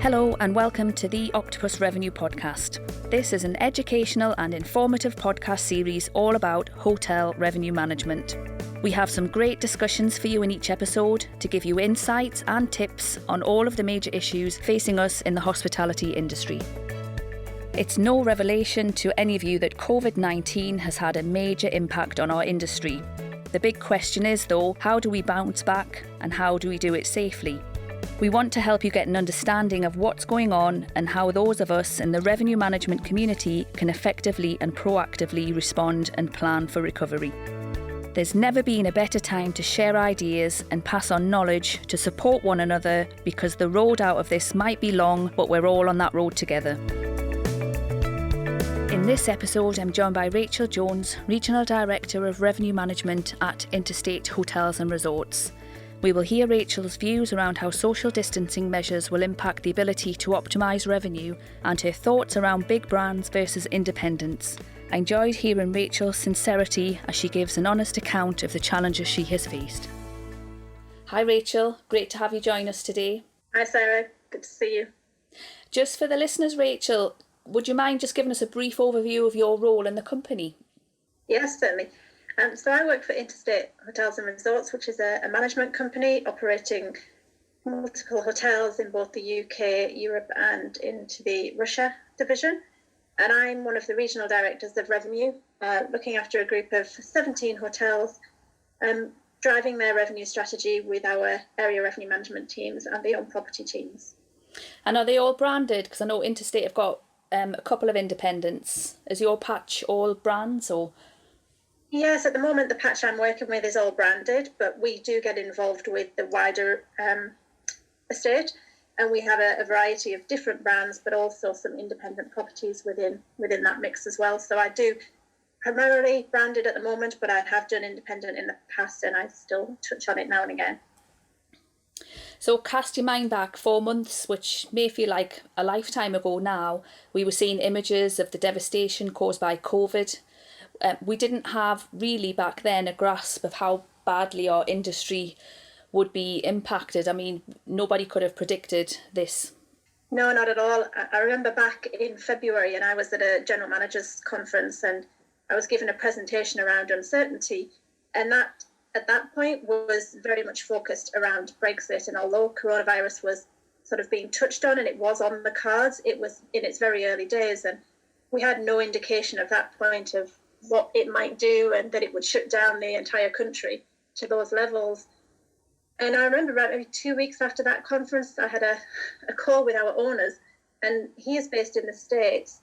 Hello and welcome to the Octopus Revenue Podcast. This is an educational and informative podcast series all about hotel revenue management. We have some great discussions for you in each episode to give you insights and tips on all of the major issues facing us in the hospitality industry. It's no revelation to any of you that COVID-19 has had a major impact on our industry. The big question is, though, how do we bounce back and how do we do it safely? We want to help you get an understanding of what's going on and how those of us in the revenue management community can effectively and proactively respond and plan for recovery. There's never been a better time to share ideas and pass on knowledge to support one another, because the road out of this might be long, but we're all on that road together. In this episode, I'm joined by Rachel Jones, Regional Director of Revenue Management at Interstate Hotels and Resorts. We will hear Rachel's views around how social distancing measures will impact the ability to optimise revenue and her thoughts around big brands versus independents. I enjoyed hearing Rachel's sincerity as she gives an honest account of the challenges she has faced. Hi Rachel, great to have you join us today. Hi Sarah, good to see you. Just for the listeners, Rachel, would you mind just giving us a brief overview of your role in the company? Yes, certainly. So I work for Interstate Hotels and Resorts, which is a management company operating multiple hotels in both the UK, Europe and into the Russia division. And I'm one of the regional directors of revenue, looking after a group of 17 hotels, driving their revenue strategy with our area revenue management teams and the on-property teams. And are they all branded? Because I know Interstate have got a couple of independents. Is your patch all brands or...? Yes, at the moment the patch I'm working with is all branded, but we do get involved with the wider estate, and we have a variety of different brands, but also some independent properties within that mix as well. So I do primarily branded at the moment, but I have done independent in the past, and I still touch on it now and again. So cast your mind back 4 months, which may feel like a lifetime ago now. We were seeing images of the devastation caused by COVID. We didn't have really back then a grasp of how badly our industry would be impacted. I mean, nobody could have predicted this. No, not at all. I remember back in February, and I was at a general managers conference, and I was given a presentation around uncertainty, and that at that point was very much focused around Brexit. And although coronavirus was sort of being touched on and it was on the cards, it was in its very early days, and we had no indication at that point of what it might do and that it would shut down the entire country to those levels. And I remember about maybe 2 weeks after that conference, I had a call with our owners, and he is based in the States,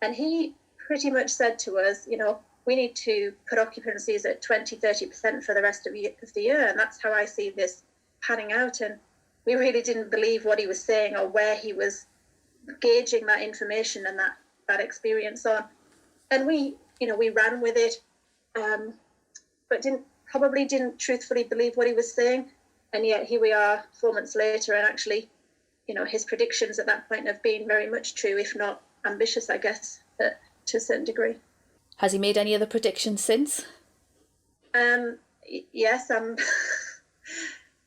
and he pretty much said to us, you know, we need to put occupancies at 20-30% for the rest of the year, and that's how I see this panning out. And we really didn't believe what he was saying or where he was gauging that information and that experience on. And we ran with it, but didn't truthfully believe what he was saying. And yet here we are 4 months later, and actually, you know, his predictions at that point have been very much true, if not ambitious, I guess, to a certain degree. Has he made any other predictions since? Yes.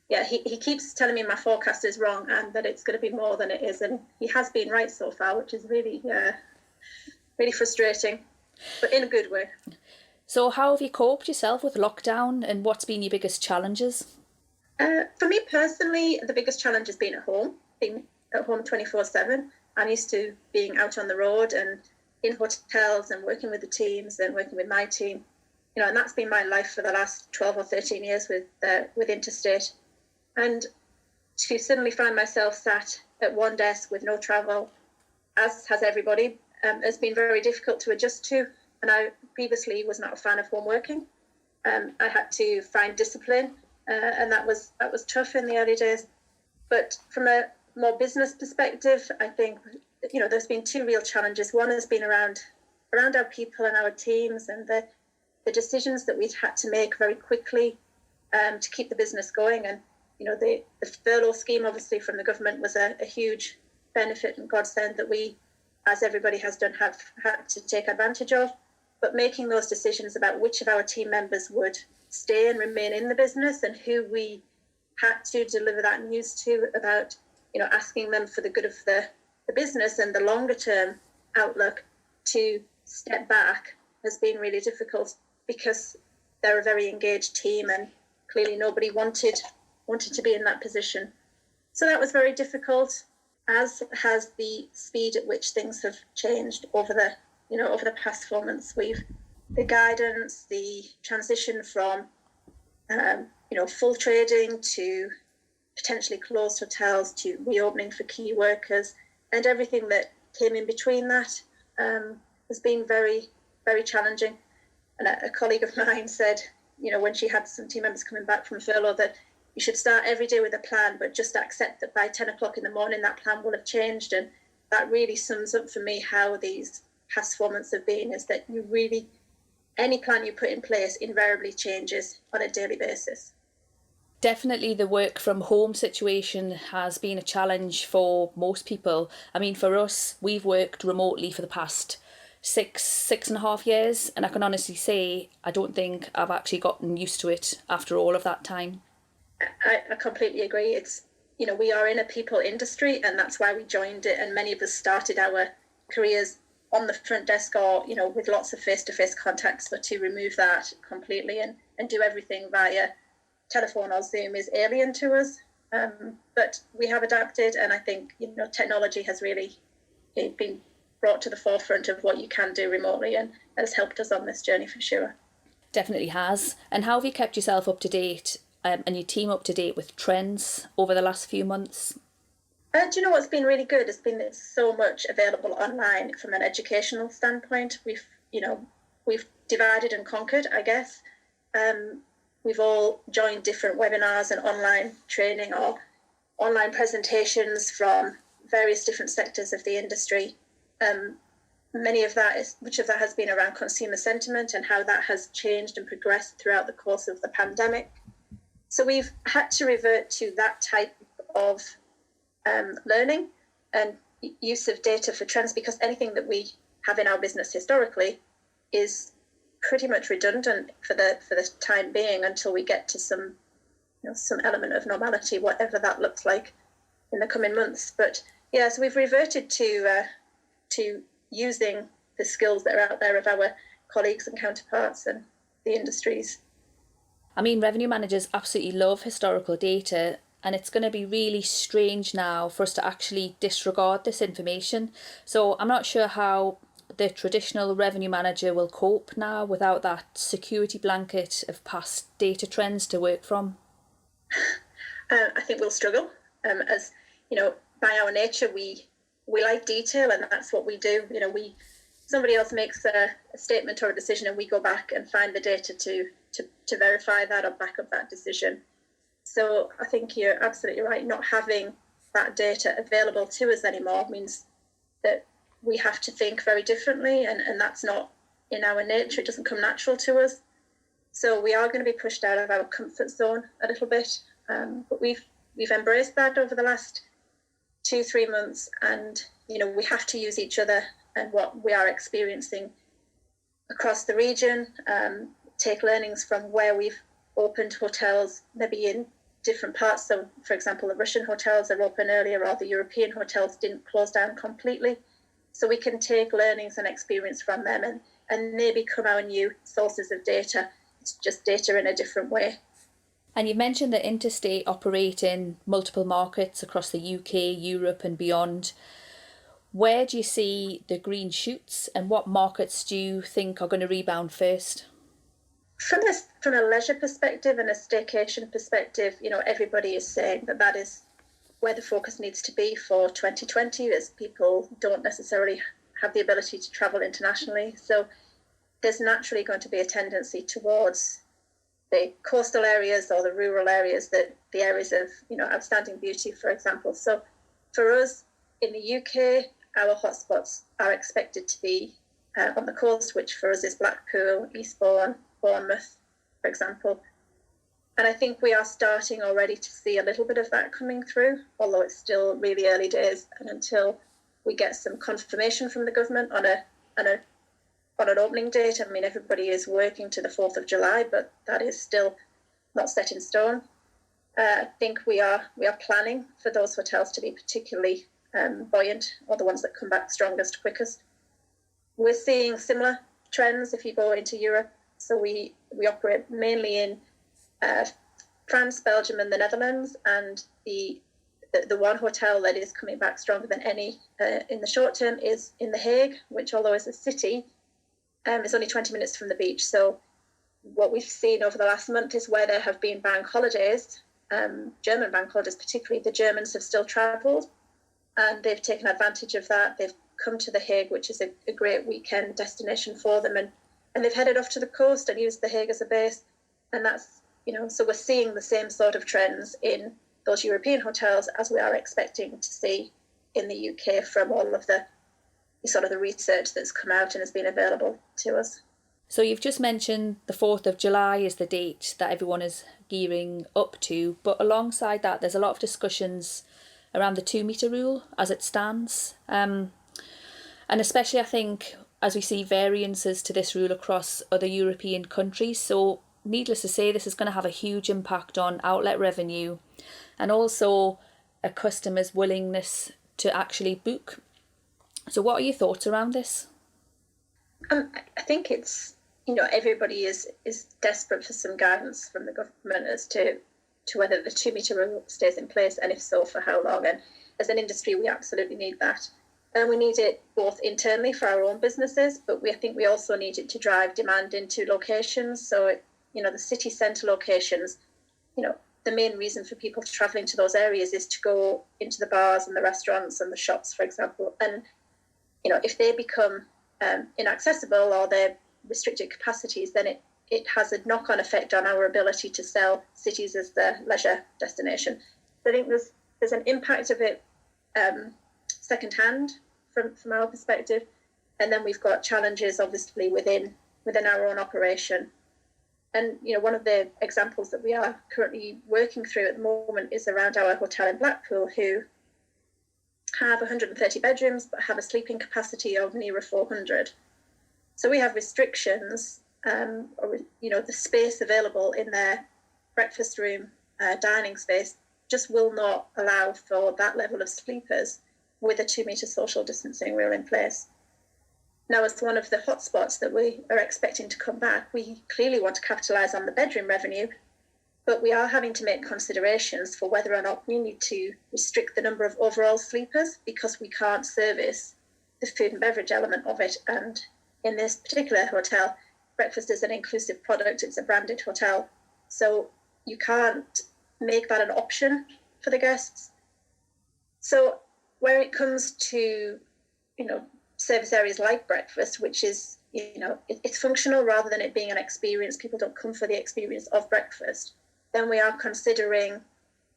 Yeah, he keeps telling me my forecast is wrong and that it's going to be more than it is. And he has been right so far, which is really, really frustrating, but in a good way. So how have you coped yourself with lockdown, and what's been your biggest challenges? For me personally, the biggest challenge has been at home, being at home 24/7. I'm used to being out on the road and in hotels and working with the teams and working with my team, you know, and that's been my life for the last 12 or 13 years with Interstate. And to suddenly find myself sat at one desk with no travel, as has everybody, has been very difficult to adjust to. And I previously was not a fan of home working. I had to find discipline, and that was tough in the early days. But from a more business perspective, I think, you know, there's been two real challenges. One has been around our people and our teams, and the decisions that we've had to make very quickly to keep the business going. And, you know, the furlough scheme, obviously, from the government was a huge benefit and godsend that we, as everybody has done, have had to take advantage of. But making those decisions about which of our team members would stay and remain in the business and who we had to deliver that news to about asking them for the good of the business and the longer term outlook to step back has been really difficult, because they're a very engaged team and clearly nobody wanted to be in that position. So that was very difficult, as has the speed at which things have changed over the past 4 months. The guidance, the transition from full trading to potentially closed hotels to reopening for key workers, and everything that came in between that has been very, very challenging. And a colleague of mine said, when she had some team members coming back from furlough, that you should start every day with a plan, but just accept that by 10 o'clock in the morning, that plan will have changed. And that really sums up for me how these past 4 months have been, is that any plan you put in place invariably changes on a daily basis. Definitely the work from home situation has been a challenge for most people. I mean, for us, we've worked remotely for the past six and a half years, and I can honestly say I don't think I've actually gotten used to it after all of that time. I completely agree. It's, we are in a people industry, and that's why we joined it, and many of us started our careers on the front desk or, with lots of face-to-face contacts, but to remove that completely and do everything via telephone or Zoom is alien to us. But we have adapted, and I think, technology has really been brought to the forefront of what you can do remotely, and has helped us on this journey for sure. Definitely has. And how have you kept yourself up to date and your team up to date with trends over the last few months? Do you know what's been really good? It's been so much available online from an educational standpoint. We've divided and conquered, I guess. We've all joined different webinars and online training or online presentations from various different sectors of the industry. Much of that has been around consumer sentiment and how that has changed and progressed throughout the course of the pandemic. So we've had to revert to that type of learning and use of data for trends, because anything that we have in our business historically is pretty much redundant for the time being, until we get to some element of normality, whatever that looks like in the coming months. But yeah, so we've reverted to using the skills that are out there of our colleagues and counterparts and the industries. I mean, revenue managers absolutely love historical data, and it's going to be really strange now for us to actually disregard this information. So I'm not sure how the traditional revenue manager will cope now without that security blanket of past data trends to work from. I think we'll struggle. As by our nature, we like detail, and that's what we do. Somebody else makes a statement or a decision, and we go back and find the data to verify that or back up that decision. So I think you're absolutely right. Not having that data available to us anymore means that we have to think very differently, and that's not in our nature. It doesn't come natural to us. So we are going to be pushed out of our comfort zone a little bit. But we've embraced that over the last 2-3 months, and we have to use each other and what we are experiencing across the region, take learnings from where we've opened hotels, maybe in different parts. So, for example, the Russian hotels are open earlier, or the European hotels didn't close down completely. So we can take learnings and experience from them, and they become our new sources of data. It's just data in a different way. And you've mentioned that Interstate operate in multiple markets across the UK, Europe and beyond. Where do you see the green shoots, and what markets do you think are going to rebound first? From a leisure perspective and a staycation perspective, everybody is saying that is where the focus needs to be for 2020, as people don't necessarily have the ability to travel internationally. So there's naturally going to be a tendency towards the coastal areas or the rural areas, the areas of outstanding beauty, for example. So for us in the UK, our hotspots are expected to be on the coast, which for us is Blackpool, Eastbourne, Bournemouth, for example. And I think we are starting already to see a little bit of that coming through, although it's still really early days. And until we get some confirmation from the government on an opening date, I mean, everybody is working to the 4th of July, but that is still not set in stone. I think we are planning for those hotels to be particularly buoyant, or the ones that come back strongest, quickest. We're seeing similar trends if you go into Europe. So we operate mainly in France, Belgium, and the Netherlands, and the one hotel that is coming back stronger than any in the short term is in The Hague, which, although is a city, is only 20 minutes from the beach. So what we've seen over the last month is where there have been bank holidays, German bank holidays particularly, the Germans have still travelled, and they've taken advantage of that. They've come to The Hague, which is a great weekend destination for them, and they've headed off to the coast and used The Hague as a base. And that's, so we're seeing the same sort of trends in those European hotels as we are expecting to see in the UK from all of the sort of the research that's come out and has been available to us. So you've just mentioned the 4th of July is the date that everyone is gearing up to, but alongside that there's a lot of discussions around the 2-metre rule as it stands. And especially I think as we see variances to this rule across other European countries. So needless to say, this is going to have a huge impact on outlet revenue and also a customer's willingness to actually book. So what are your thoughts around this? I think it's, everybody is desperate for some guidance from the government as to whether the 2-metre rule stays in place, and if so, for how long. And as an industry, we absolutely need that. And we need it both internally for our own businesses, but I think we also need it to drive demand into locations. So, the city centre locations, the main reason for people travelling to those areas is to go into the bars and the restaurants and the shops, for example. And, if they become inaccessible or they're restricted capacities, then it has a knock-on effect on our ability to sell cities as the leisure destination. So I think there's an impact of it secondhand from our perspective, and then we've got challenges obviously within our own operation. And one of the examples that we are currently working through at the moment is around our hotel in Blackpool, who have 130 bedrooms but have a sleeping capacity of nearer 400. So we have restrictions, the space available in their breakfast room, dining space, just will not allow for that level of sleepers with a 2-metre social distancing rule in place. Now, as one of the hotspots that we are expecting to come back, we clearly want to capitalise on the bedroom revenue, but we are having to make considerations for whether or not we need to restrict the number of overall sleepers because we can't service the food and beverage element of it. And in this particular hotel, breakfast is an inclusive product, it's a branded hotel, so you can't make that an option for the guests. So where it comes to, service areas like breakfast, which is, it's functional rather than it being an experience, people don't come for the experience of breakfast, then we are considering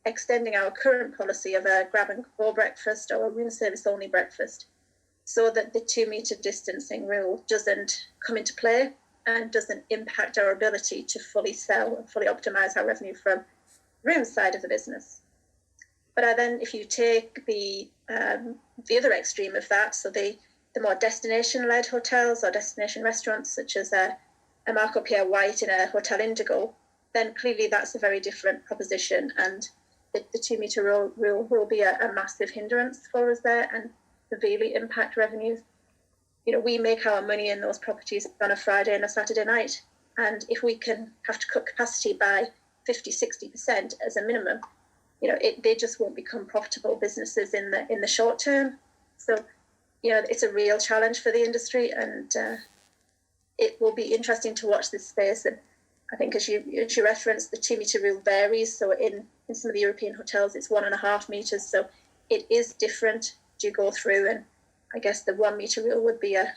extending our current policy of a grab-and-go breakfast or a room service only breakfast, so that the 2-metre distancing rule doesn't come into play and doesn't impact our ability to fully sell and fully optimise our revenue from the room side of the business. But then if you take the other extreme of that, so the more destination-led hotels or destination restaurants, such as a Marco Pierre White in a Hotel Indigo, then clearly that's a very different proposition, and the 2-metre rule will be a massive hindrance for us there and severely impact revenues. We make our money in those properties on a Friday and a Saturday night, and if we can have to cut capacity by 50-60% as a minimum, they just won't become profitable businesses in the short term. So it's a real challenge for the industry, and it will be interesting to watch this space. And I think as you referenced, the 2-metre rule varies. So in some of the European hotels, it's 1.5 metres. So it is different as you go through. And I guess the 1-metre rule would be a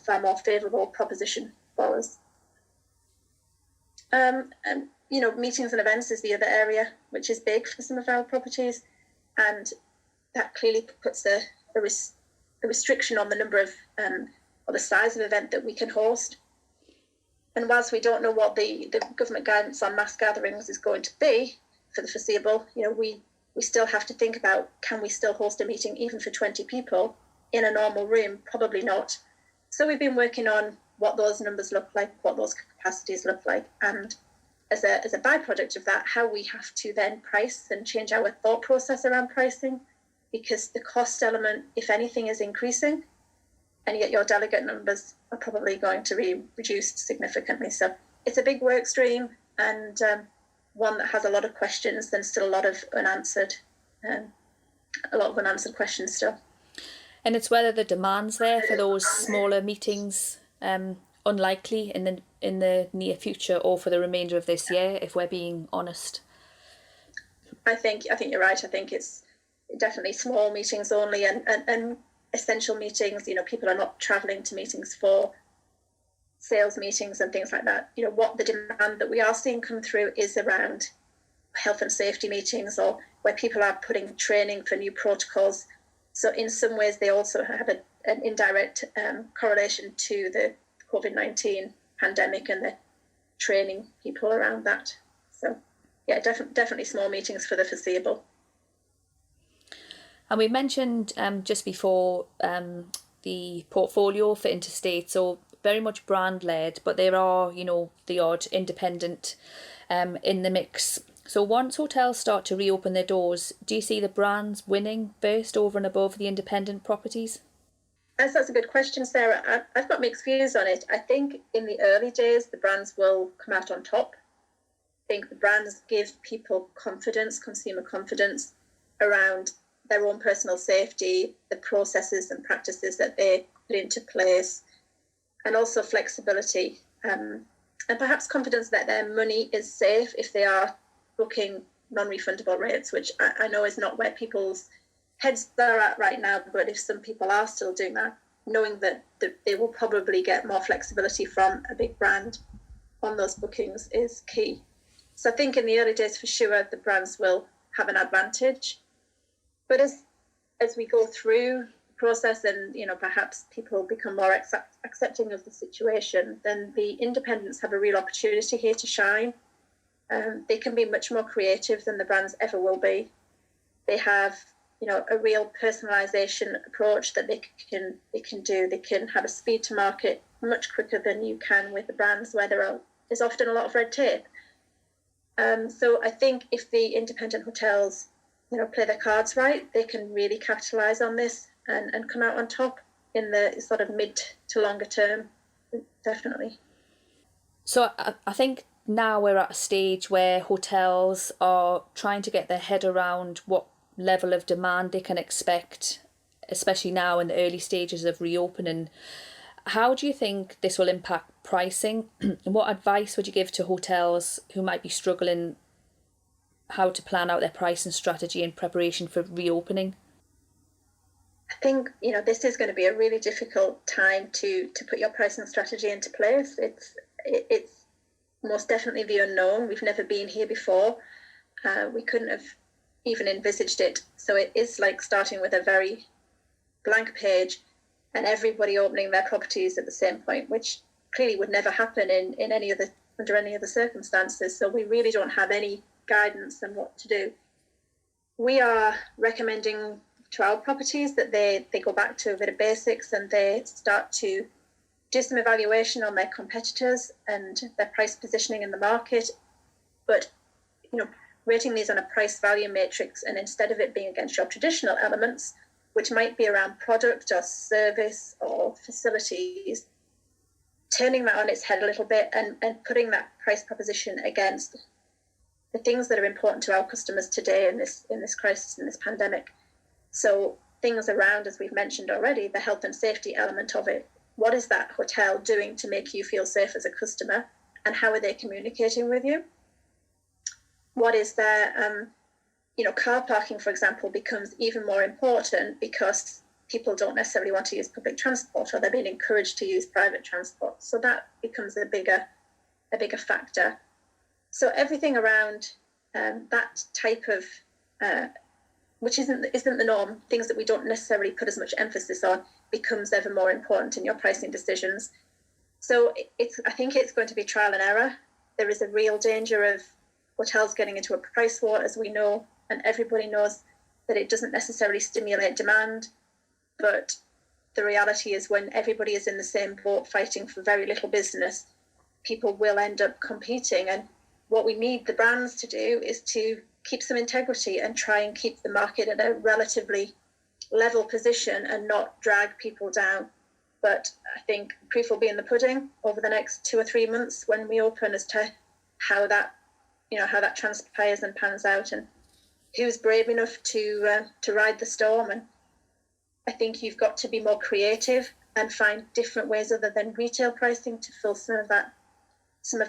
far more favourable proposition for us. And meetings and events is the other area, which is big for some of our properties. And that clearly puts a restriction on the number of or the size of event that we can host. And whilst we don't know what the government guidance on mass gatherings is going to be for the foreseeable, we still have to think about, can we still host a meeting even for 20 people in a normal room? Probably not. So we've been working on what those numbers look like, what those capacities look like, and as a byproduct of that, how we have to then price and change our thought process around pricing, because the cost element, if anything, is increasing, and yet your delegate numbers are probably going to be reduced significantly. So it's a big work stream, and one that has a lot of questions and still a lot of unanswered questions still. And it's whether the demand's there for those smaller meetings, unlikely in the near future or for the remainder of this year, if we're being honest. I think you're right. I think it's definitely small meetings only, and essential meetings. People are not travelling to meetings for sales meetings and things like that. What the demand that we are seeing come through is around health and safety meetings, or where people are putting training for new protocols. So in some ways, they also have an indirect correlation to the COVID-19 pandemic and the training people around that. So yeah, definitely small meetings for the foreseeable. And we mentioned just before the portfolio for Interstate, so very much brand led, but there are, the odd independent in the mix. So once hotels start to reopen their doors, do you see the brands winning first over and above the independent properties? That's a good question, Sarah. I've got mixed views on it. I think in the early days, the brands will come out on top. I think the brands give people confidence, consumer confidence around their own personal safety, the processes and practices that they put into place, and also flexibility, and perhaps confidence that their money is safe if they are booking non-refundable rates, which I know is not where people's heads are at right now, but if some people are still doing that, knowing that they will probably get more flexibility from a big brand on those bookings is key. So I think in the early days, for sure, the brands will have an advantage. But as we go through the process and, perhaps people become more accepting of the situation, then the independents have a real opportunity here to shine. They can be much more creative than the brands ever will be. They have, a real personalisation approach that they can do. They can have a speed to market much quicker than you can with the brands, where there is often a lot of red tape. So I think if the independent hotels, play their cards right, they can really capitalise on this and come out on top in the sort of mid to longer term, definitely. So I think now we're at a stage where hotels are trying to get their head around what level of demand they can expect, especially now in the early stages of reopening. How do you think this will impact pricing? And what advice would you give to hotels who might be struggling how to plan out their pricing strategy in preparation for reopening? I think, this is going to be a really difficult time to put your pricing strategy into place. It's most definitely the unknown. We've never been here before. We couldn't have even envisaged it. So it is like starting with a very blank page and everybody opening their properties at the same point, which clearly would never happen under any other circumstances. So we really don't have any guidance on what to do. We are recommending to our properties that they go back to a bit of basics and they start to do some evaluation on their competitors and their price positioning in the market, but rating these on a price value matrix, and instead of it being against your traditional elements, which might be around product or service or facilities, turning that on its head a little bit and putting that price proposition against the things that are important to our customers today in this crisis, in this pandemic. So things around, as we've mentioned already, the health and safety element of it. What is that hotel doing to make you feel safe as a customer, and how are they communicating with you? What is their, car parking, for example, becomes even more important because people don't necessarily want to use public transport, or they're being encouraged to use private transport. So that becomes a bigger factor. So everything around that type of, which isn't the norm, things that we don't necessarily put as much emphasis on, becomes ever more important in your pricing decisions. So I think it's going to be trial and error. There is a real danger of hotels getting into a price war, as we know, and everybody knows that it doesn't necessarily stimulate demand. But the reality is, when everybody is in the same boat fighting for very little business, people will end up competing. And what we need the brands to do is to keep some integrity and try and keep the market at a relatively level position and not drag people down. But I think proof will be in the pudding over the next 2 or 3 months when we open as to how that transpires and pans out, and who's brave enough to ride the storm. And I think you've got to be more creative and find different ways other than retail pricing to fill some of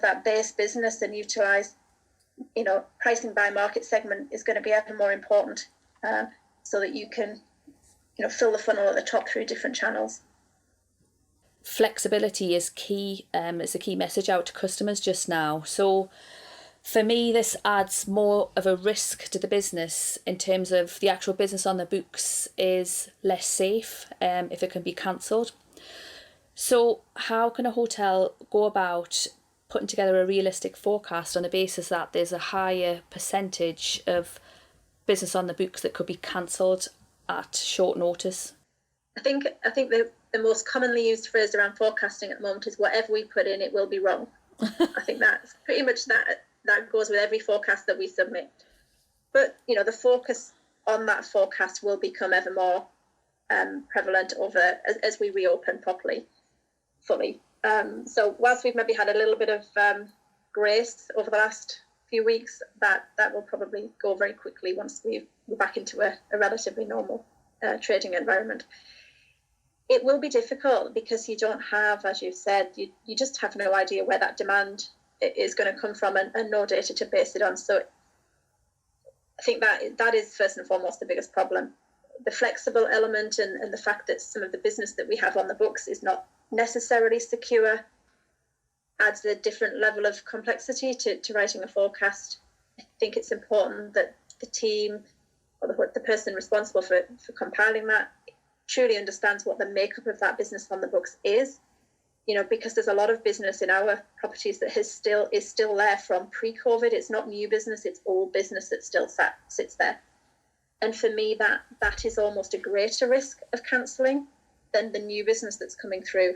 that base business and utilise, pricing by market segment is going to be ever more important, so that you can, fill the funnel at the top through different channels. Flexibility is key. It's a key message out to customers just now. So for me, this adds more of a risk to the business in terms of the actual business on the books is less safe if it can be cancelled. So how can a hotel go about putting together a realistic forecast on the basis that there's a higher percentage of business on the books that could be cancelled at short notice? I think the most commonly used phrase around forecasting at the moment is whatever we put in, it will be wrong. I think that's pretty much that goes with every forecast that we submit. But, the focus on that forecast will become ever more prevalent as we reopen fully. So whilst we've maybe had a little bit of grace over the last few weeks, that will probably go very quickly once we're back into a relatively normal trading environment. It will be difficult because you don't have, as you've said, you just have no idea where that demand is going to come from and no data to base it on. So I think that is first and foremost the biggest problem. The flexible element and the fact that some of the business that we have on the books is not necessarily secure adds a different level of complexity to writing a forecast. I think it's important that the team or the person responsible for compiling that truly understands what the makeup of that business on the books is, because there's a lot of business in our properties that is still there from pre-COVID. It's not new business, it's old business that still sits there. And for me, that is almost a greater risk of cancelling than the new business that's coming through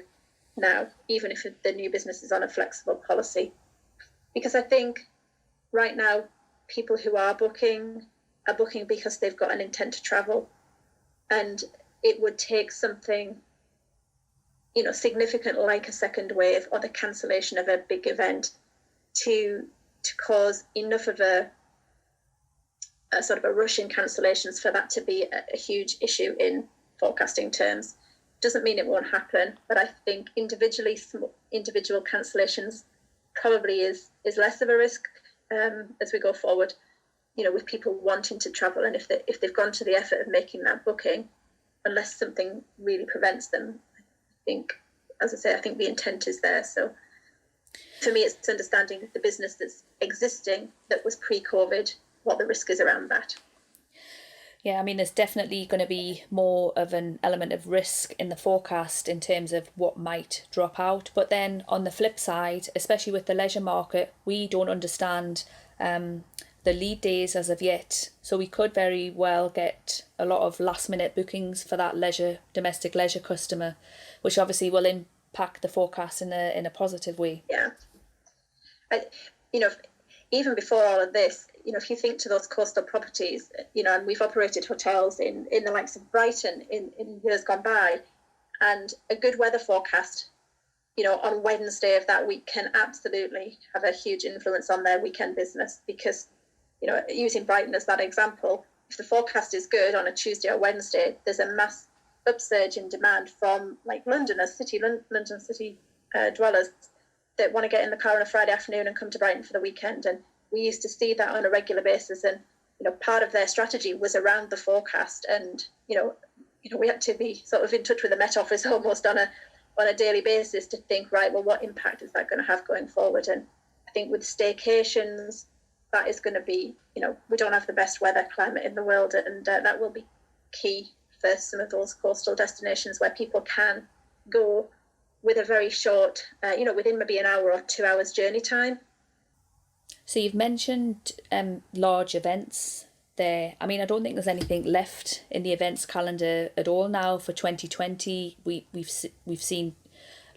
now, even if the new business is on a flexible policy. Because I think right now, people who are booking because they've got an intent to travel, and it would take something significant like a second wave or the cancellation of a big event to cause enough of a sort of a rush in cancellations for that to be a huge issue in forecasting terms. Doesn't mean it won't happen, but I think individual cancellations probably is less of a risk as we go forward, with people wanting to travel. And if they've gone to the effort of making that booking, unless something really prevents them, I think the intent is there. So for me, it's understanding the business that's existing that was pre-COVID, what the risk is around that. Yeah, I mean, there's definitely going to be more of an element of risk in the forecast in terms of what might drop out. But then on the flip side, especially with the leisure market, we don't understand the lead days as of yet. So we could very well get a lot of last minute bookings for that domestic leisure customer, which obviously will impact the forecast in a positive way. Yeah. Even before all of this, if you think to those coastal properties, and we've operated hotels in the likes of Brighton in years gone by, and a good weather forecast, on Wednesday of that week can absolutely have a huge influence on their weekend business. Because, using Brighton as that example, if the forecast is good on a Tuesday or Wednesday, there's a mass upsurge in demand from London city dwellers that want to get in the car on a Friday afternoon and come to Brighton for the weekend. And we used to see that on a regular basis, and part of their strategy was around the forecast. And we had to be sort of in touch with the Met Office almost on a daily basis to think, right, well, what impact is that going to have going forward? And I think with staycations, that is going to be, we don't have the best weather climate in the world, and that will be key for some of those coastal destinations where people can go with a very short, within maybe an hour or 2 hours journey time. So you've mentioned large events there. I mean, I don't think there's anything left in the events calendar at all now for 2020. We've seen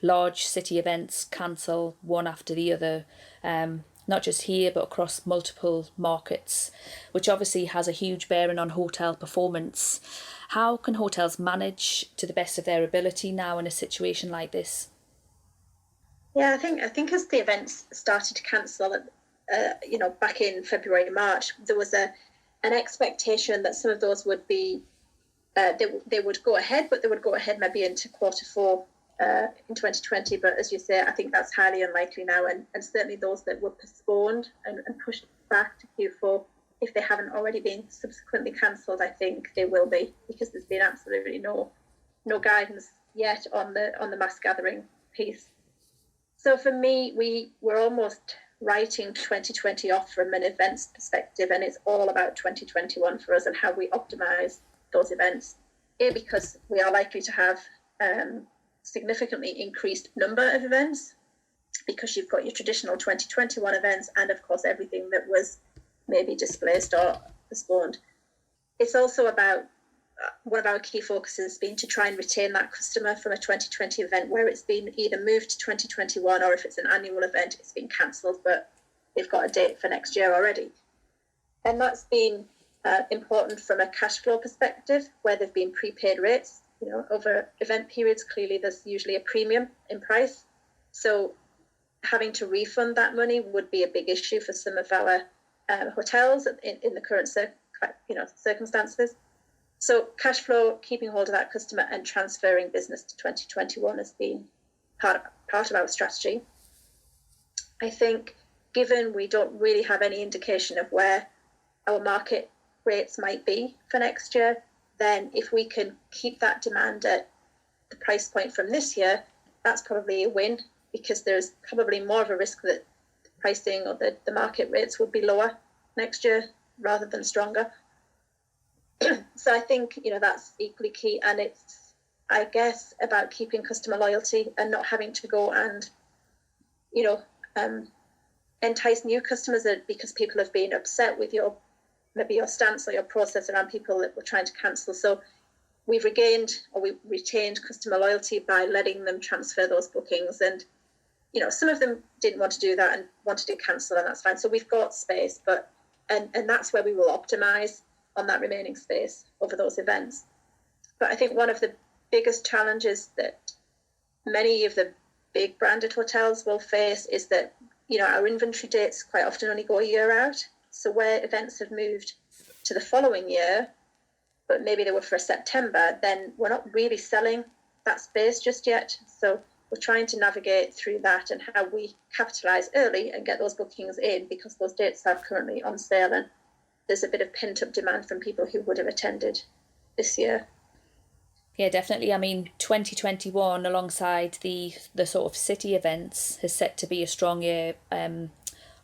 large city events cancel one after the other. not just here, but across multiple markets, which obviously has a huge bearing on hotel performance. How can hotels manage to the best of their ability now in a situation like this? Yeah, I think as the events started to cancel, back in February, March, there was an expectation that some of those would be, they would go ahead, but they would go ahead maybe into Q4 in 2020. But as you say, I think that's highly unlikely now. And certainly those that were postponed and pushed back to Q4, if they haven't already been subsequently cancelled, I think they will be, because there's been absolutely no guidance yet on the mass gathering piece. So for me, we're almost writing 2020 off from an events perspective, and it's all about 2021 for us and how we optimise those events. Because we are likely to have significantly increased number of events, because you've got your traditional 2021 events and, of course, everything that was maybe displaced or postponed. It's also about one of our key focuses being to try and retain that customer from a 2020 event where it's been either moved to 2021, or if it's an annual event, it's been cancelled, but they've got a date for next year already. And that's been important from a cash flow perspective, where there've been prepaid rates. Over event periods, clearly there's usually a premium in price. So having to refund that money would be a big issue for some of our hotels in the current circumstances. So cash flow, keeping hold of that customer and transferring business to 2021 has been part of our strategy. I think, given we don't really have any indication of where our market rates might be for next year, then if we can keep that demand at the price point from this year, that's probably a win, because there's probably more of a risk that the pricing or the market rates would be lower next year rather than stronger. So I think, that's equally key. And it's, I guess, about keeping customer loyalty and not having to go and, entice new customers because people have been upset with maybe your stance or your process around people that were trying to cancel. So we retained customer loyalty by letting them transfer those bookings. And, some of them didn't want to do that and wanted to cancel, and that's fine. So we've got space, and that's where we will optimise on that remaining space over those events. But I think one of the biggest challenges that many of the big branded hotels will face is that, our inventory dates quite often only go a year out. So where events have moved to the following year, but maybe they were for September, then we're not really selling that space just yet. So we're trying to navigate through that and how we capitalise early and get those bookings in, because those dates are currently on sale and there's a bit of pent-up demand from people who would have attended this year. Yeah, definitely. I mean, 2021, alongside the sort of city events, is set to be a strong year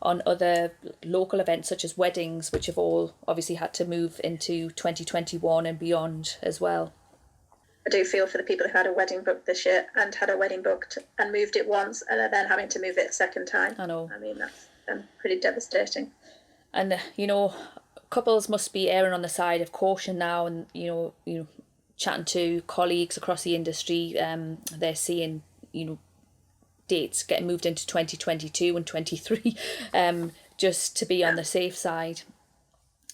on other local events such as weddings, which have all obviously had to move into 2021 and beyond as well. I do feel for the people who had a wedding booked this year and had a wedding booked and moved it once and are then having to move it a second time. I know. I mean, that's pretty devastating. And, couples must be erring on the side of caution now, and, chatting to colleagues across the industry, they're seeing, dates getting moved into 2022 and 23, just to be on the safe side.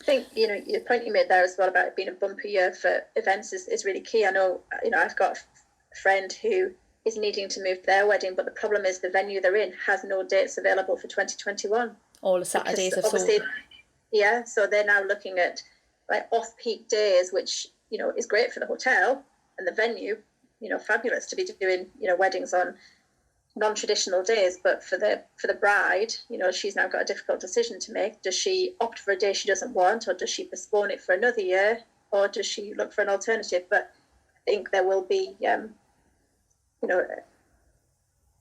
I think, the point you made there as well about it being a bumper year for events is really key. I know, I've got a friend who is needing to move their wedding, but the problem is the venue they're in has no dates available for 2021. All the Saturdays are sold. Yeah, so they're now looking at like off-peak days, which, is great for the hotel and the venue, fabulous to be doing, weddings on non-traditional days. But for the bride, she's now got a difficult decision to make. Does she opt for a day she doesn't want, or does she postpone it for another year, or does she look for an alternative? But I think there will be,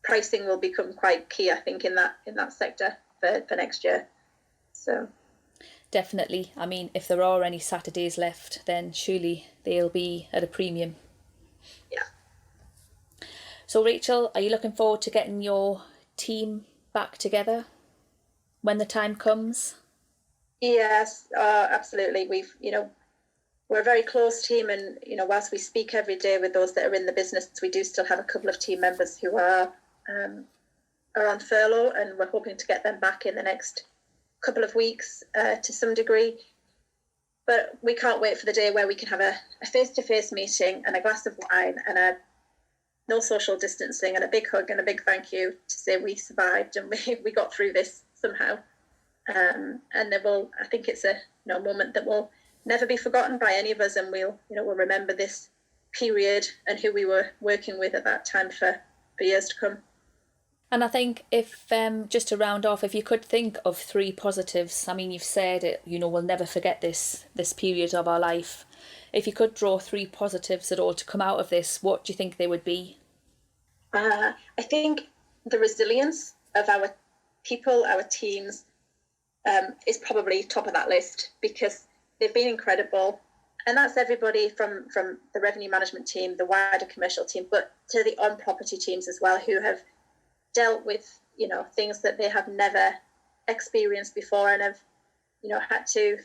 pricing will become quite key, I think, in that sector for next year. So. Definitely. I mean, if there are any Saturdays left, then surely they'll be at a premium. Yeah. So, Rachel, are you looking forward to getting your team back together when the time comes? Yes, absolutely. We're a very close team, and, whilst we speak every day with those that are in the business, we do still have a couple of team members who are are on furlough, and we're hoping to get them back in the next couple of weeks to some degree. But we can't wait for the day where we can have a face-to-face meeting and a glass of wine and no social distancing and a big hug and a big thank you to say we survived and we got through this somehow. And I think it's a moment that will never be forgotten by any of us, and we'll remember this period and who we were working with at that time for years to come. And I think if, just to round off, if you could think of 3 positives, I mean, you've said it, we'll never forget this period of our life. If you could draw 3 positives at all to come out of this, what do you think they would be? I think the resilience of our people, our teams, is probably top of that list, because they've been incredible. And that's everybody from the revenue management team, the wider commercial team, but to the on-property teams as well, who have dealt with, things that they have never experienced before and have, had to,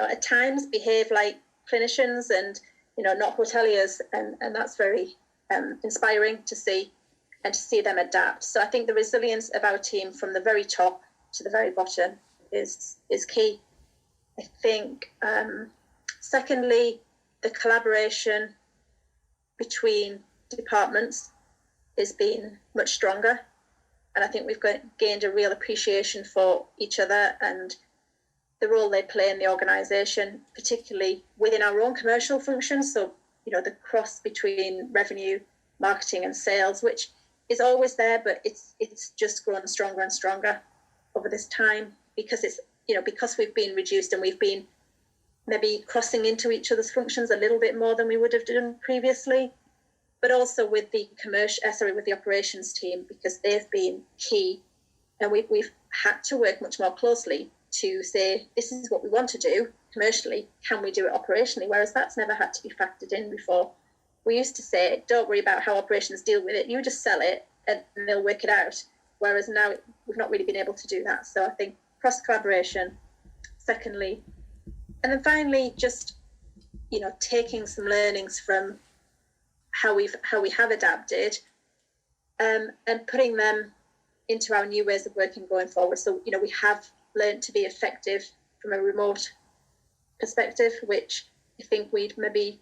at times behave like clinicians and, not hoteliers. And that's very inspiring to see, and to see them adapt. So I think the resilience of our team from the very top to the very bottom is key. I think, secondly, the collaboration between departments has been much stronger. And I think we've gained a real appreciation for each other and the role they play in the organisation, particularly within our own commercial functions. So, the cross between revenue, marketing and sales, which is always there, but it's just grown stronger and stronger over this time, because it's, because we've been reduced and we've been maybe crossing into each other's functions a little bit more than we would have done previously. But also with the with the operations team, because they've been key, and we've had to work much more closely to say, this is what we want to do commercially, can we do it operationally? Whereas that's never had to be factored in before. We used to say, don't worry about how operations deal with it, you just sell it and they'll work it out. Whereas now we've not really been able to do that. So I think cross collaboration, secondly, and then finally, just taking some learnings from how we have adapted, and putting them into our new ways of working going forward. So, we have learned to be effective from a remote perspective, which I think we'd maybe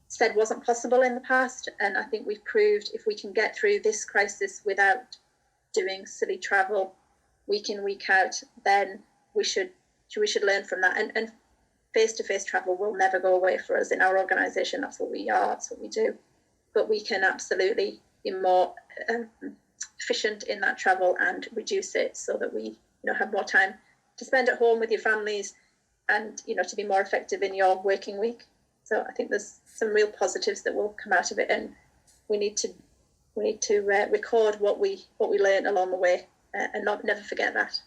said wasn't possible in the past. And I think we've proved if we can get through this crisis without doing silly travel week in, week out, then we should learn from that. And face-to-face travel will never go away for us in our organisation. That's what we are, that's what we do. But we can absolutely be more efficient in that travel and reduce it so that we have more time to spend at home with your families and to be more effective in your working week. So I think there's some real positives that will come out of it, and we need to record what we learn along the way and never forget that.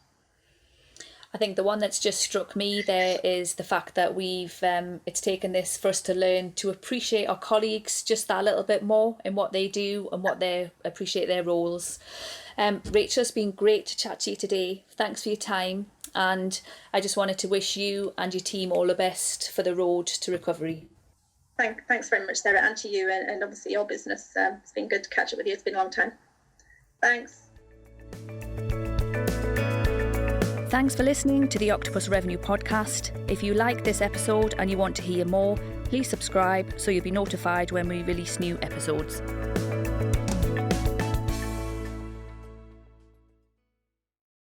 I think the one that's just struck me there is the fact that it's taken this for us to learn to appreciate our colleagues just that little bit more in what they do and what they appreciate their roles. Rachel, it's been great to chat to you today. Thanks for your time. And I just wanted to wish you and your team all the best for the road to recovery. Thanks very much, Sarah, and to you and obviously your business. It's been good to catch up with you. It's been a long time. Thanks. Thanks for listening to the Octopus Revenue Podcast. If you like this episode and you want to hear more, please subscribe so you'll be notified when we release new episodes.